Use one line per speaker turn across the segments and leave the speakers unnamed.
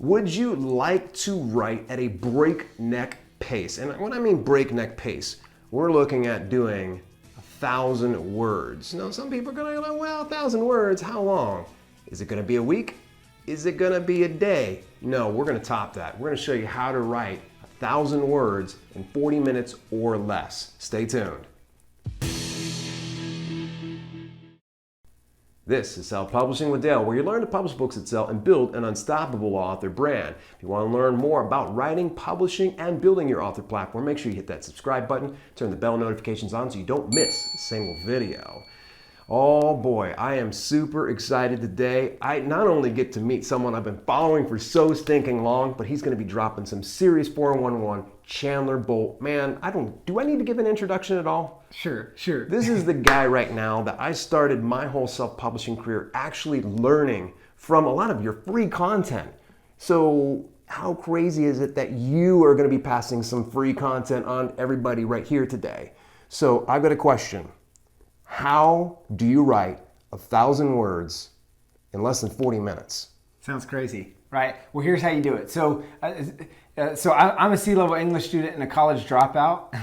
Would you like to write at a breakneck pace? And when I mean breakneck pace, we're looking at doing 1,000 words. Now, some people are going to go, well, 1,000 words, how long? Is it going to be a week? Is it going to be a day? No, we're going to top that. We're going to show you how to write 1,000 words in 40 minutes or less. Stay tuned. This is Self-Publishing with Dale, where you learn to publish books that sell and build an unstoppable author brand. If you want to learn more about writing, publishing, and building your author platform, make sure you hit that subscribe button, turn the bell notifications on so you don't miss a single video. Oh boy, I am super excited today. I not only get to meet someone I've been following for so stinking long, but he's going to be dropping some serious 411 Chandler Bolt. Man, do I need to give an introduction at all?
Sure.
This is the guy right now that I started my whole self-publishing career actually learning from a lot of your free content. So how crazy is it that you are going to be passing some free content on everybody right here today? So I've got a question. How do you write 1,000 words in less than 40 minutes?
Sounds crazy, right? Well, here's how you do it. So I'm a C-level English student and a college dropout,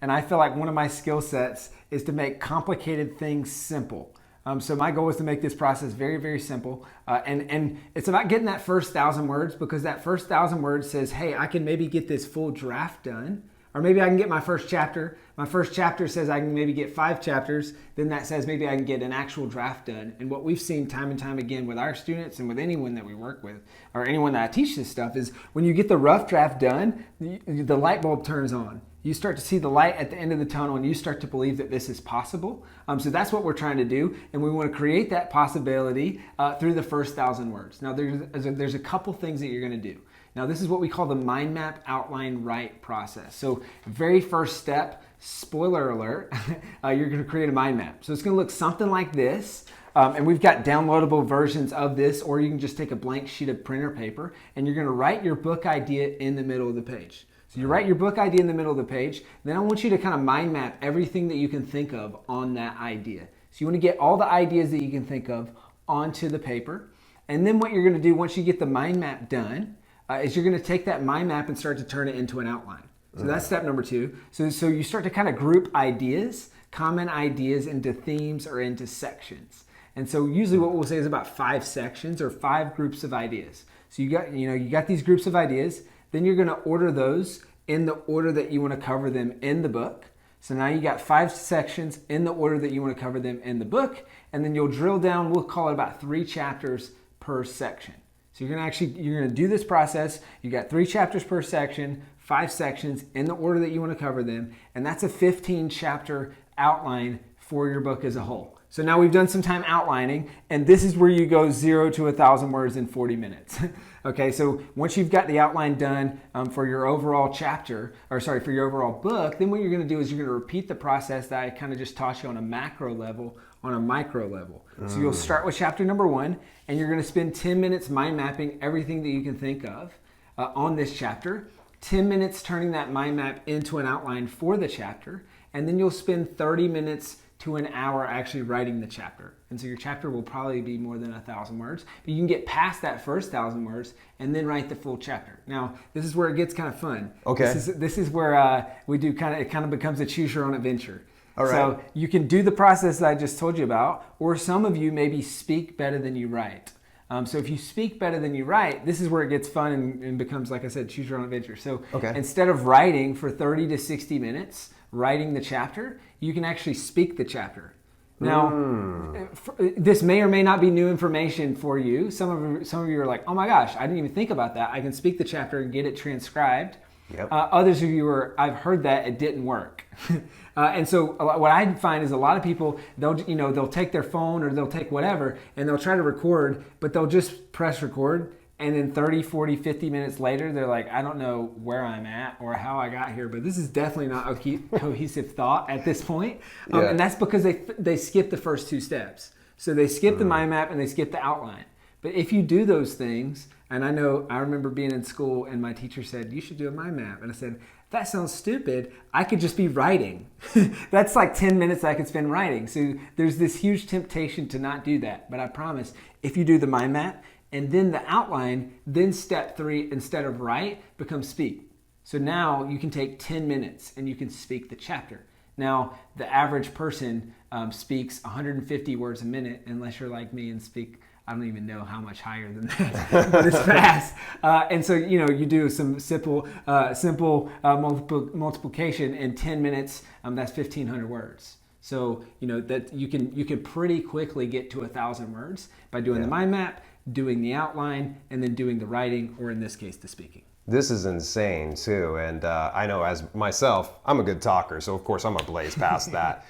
and I feel like one of my skill sets is to make complicated things simple. So my goal is to make this process very, very simple. And it's about getting that first 1,000 words, because that first 1,000 words says, hey, I can maybe get this full draft done. Or maybe I can get my first chapter. My first chapter says I can maybe get 5 chapters. Then that says maybe I can get an actual draft done. And what we've seen time and time again with our students and with anyone that we work with, or anyone that I teach this stuff, is when you get the rough draft done, the light bulb turns on. You start to see the light at the end of the tunnel, and you start to believe that this is possible. So that's what we're trying to do, and we want to create that possibility through the first 1,000 words. Now, there's a couple things that you're going to do. Now, this is what we call the mind map outline write process. So very first step, spoiler alert, you're going to create a mind map. So it's going to look something like this. And we've got downloadable versions of this, or you can just take a blank sheet of printer paper, and you're going to write your book idea in the middle of the page. So you write your book idea in the middle of the page. Then I want you to kind of mind map everything that you can think of on that idea. So you want to get all the ideas that you can think of onto the paper. And then what you're going to do once you get the mind map done is you're going to take that mind map and start to turn it into an outline. So that's step number 2. So you start to kind of group ideas, common ideas, into themes or into sections. And so usually what we'll say is about 5 sections or 5 groups of ideas. So you got these groups of ideas. Then you're going to order those in the order that you want to cover them in the book. So now you got 5 sections in the order that you want to cover them in the book. And then you'll drill down, we'll call it about 3 chapters per section. So you're going to do this process. You got 3 chapters per section, 5 sections in the order that you want to cover them. And that's a 15 chapter outline for your book as a whole. So now we've done some time outlining, and this is where you go 0 to 1,000 words in 40 minutes. Okay, so once you've got the outline done for your overall for your overall book, then what you're going to do is you're going to repeat the process that I kind of just taught you on a macro level, on a micro level. So you'll start with chapter number 1, and you're going to spend 10 minutes mind mapping everything that you can think of on this chapter, 10 minutes turning that mind map into an outline for the chapter, and then you'll spend 30 minutes to an hour actually writing the chapter. And so your chapter will probably be more than 1,000 words, but you can get past that first 1,000 words and then write the full chapter. Now, this is where it gets kind of fun.
Okay.
This is where it kind of becomes a choose your own adventure.
All right.
So you can do the process that I just told you about, or some of you maybe speak better than you write. So if you speak better than you write, this is where it gets fun and becomes, like I said, choose your own adventure. So instead of writing for 30 to 60 minutes, writing the chapter, you can actually speak the chapter. Now, this may or may not be new information for you. Some of you are like, oh my gosh, I didn't even think about that. I can speak the chapter and get it transcribed.
Yep.
Others of you I've heard that it didn't work. And so what I find is a lot of people, they'll take their phone or they'll take whatever and they'll try to record, but they'll just press record. And then 30, 40, 50 minutes later, they're like, I don't know where I'm at or how I got here, but this is definitely not a cohesive thought at this point. And that's because they skip the first 2 steps. So they skip the mind map and they skip the outline. But if you do those things, and I remember being in school and my teacher said, you should do a mind map. And I said, that sounds stupid. I could just be writing. That's like 10 minutes I could spend writing. So there's this huge temptation to not do that. But I promise, if you do the mind map And then the outline, then step 3, instead of write, becomes speak. So now you can take 10 minutes and you can speak the chapter. Now, the average person speaks 150 words a minute, unless you're like me and speak, I don't even know how much higher than that, but it's fast. And so, you do some simple multiplication in 10 minutes, that's 1,500 words. So, that you can pretty quickly get to 1,000 words by doing the mind map, doing the outline, and then doing the writing, or in this case, the speaking.
This is insane too, and I know as myself, I'm a good talker, so of course I'm gonna blaze past that.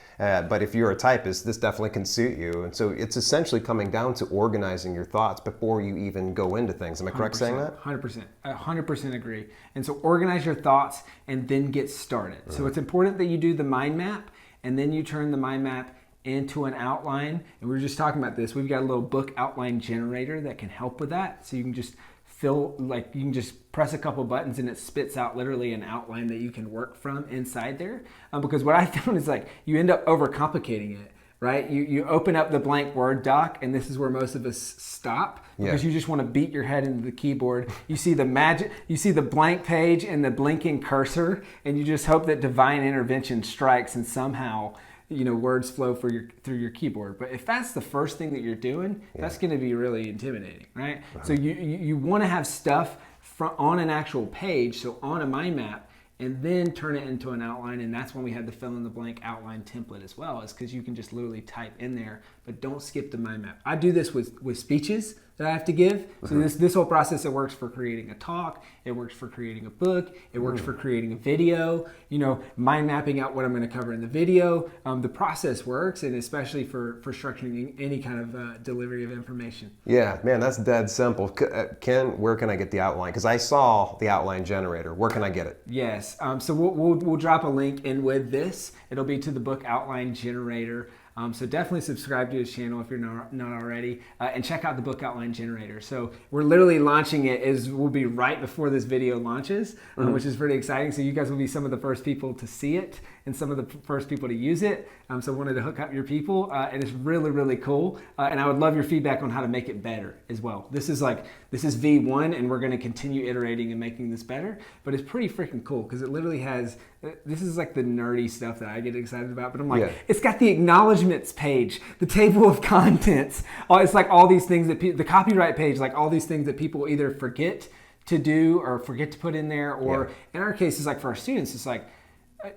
But if you're a typist, this definitely can suit you. And so it's essentially coming down to organizing your thoughts before you even go into things. Am I correct saying that?
100%. I 100% agree. And so organize your thoughts and then get started. So it's important that you do the mind map, and then you turn the mind map into an outline. And we were just talking about this. We've got a little book outline generator that can help with that. So you can just you can just press a couple buttons and it spits out literally an outline that you can work from inside there. Because what I found is you end up overcomplicating it, right? You open up the blank Word doc, and this is where most of us stop because you just want to beat your head into the keyboard. You see the blank page and the blinking cursor, and you just hope that divine intervention strikes and somehow words flow through your keyboard. But if that's the first thing that you're doing, that's going to be really intimidating, right? So you want to have stuff on an actual page, so on a mind map, and then turn it into an outline. And that's when we have the fill in the blank outline template as well, is because you can just literally type in there, but don't skip the mind map. I do this with speeches that I have to give. So this whole process, it works for creating a talk, it works for creating a book, it works for creating a video, mind mapping out what I'm going to cover in the video. The process works, and especially for structuring any kind of delivery of information.
Yeah, man, that's dead simple. Ken, where can I get the outline? Because I saw the outline generator. Where can I get it?
Yes, so we'll drop a link in with this. It'll be to the book outline generator. So definitely subscribe to his channel if you're not already, and check out the book outline generator. So we're literally launching it will be right before this video launches, which is pretty exciting. So you guys will be some of the first people to see it and some of the first people to use it. So I wanted to hook up your people, and it's really, really cool. And I would love your feedback on how to make it better as well. This is V1, and we're going to continue iterating and making this better. But it's pretty freaking cool because it literally has. This is the nerdy stuff that I get excited about. But I'm it's got the acknowledgments page, the table of contents. It's all these things that the copyright page, all these things that people either forget to do or forget to put in there, or in our case, it's for our students, it's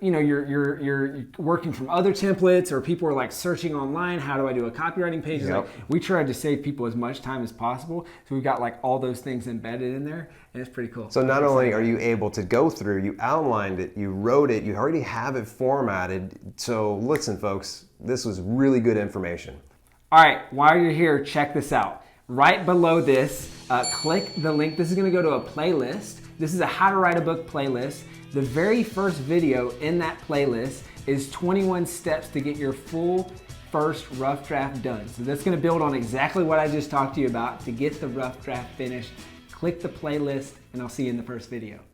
you're working from other templates, or people are searching online, how do I do a copywriting page? We tried to save people as much time as possible, so we've got all those things embedded in there, and it's pretty cool.
So not only are you able to go through, you outlined it, you wrote it, you already have it formatted. So listen, folks, this was really good information.
All right, while you're here, check this out. Right below this, click the link. This is going to go to a playlist. This is a How to Write a Book playlist. The very first video in that playlist is 21 steps to get your full first rough draft done. So that's going to build on exactly what I just talked to you about to get the rough draft finished. Click the playlist, and I'll see you in the first video.